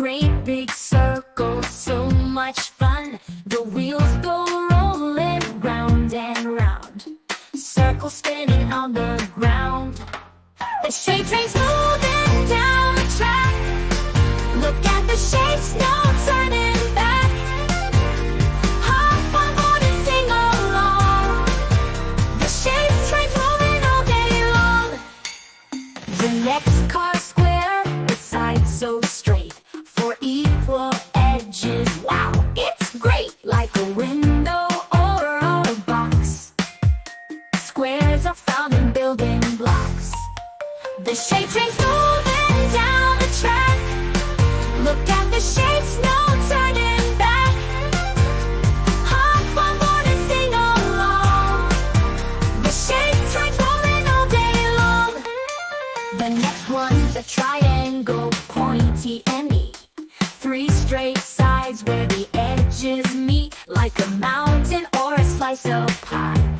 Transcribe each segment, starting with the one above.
great big circle, so much fun. The wheels go rolling round and round, circle spinning on the ground. The shape train's moving down the track. Look at the shapes, no turning back. Hop on board and sing along. The shape train's moving all day long. The next car's square, the sides so straight, for equal edges. Wow, it's great, like a window or a box. Squares are found in building blocks. The shape train's moving down the track. Look at the shapes, no turning back. Hop on board and sing along. The shape train's rolling all day long. The next one's a triangle, pointy and neat. Three straight sides where the edges meet, like a mountain or a slice of pie.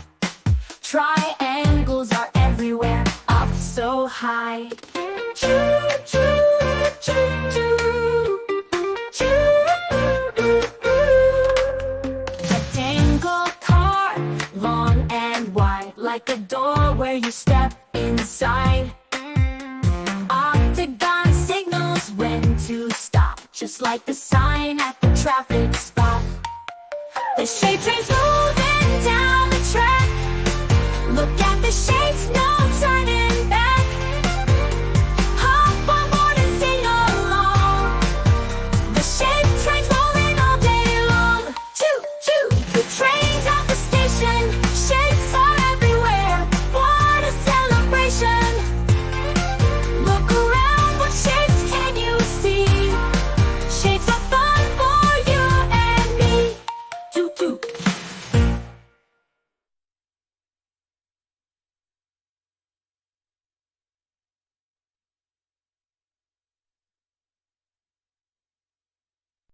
Triangles are everywhere, up so high. Choo, choo, choo, choo. Choo. Rectangle car, long and wide, like a door where you step inside. Octagon signals when to stop, just like the sign at the traffic spot. The shape train's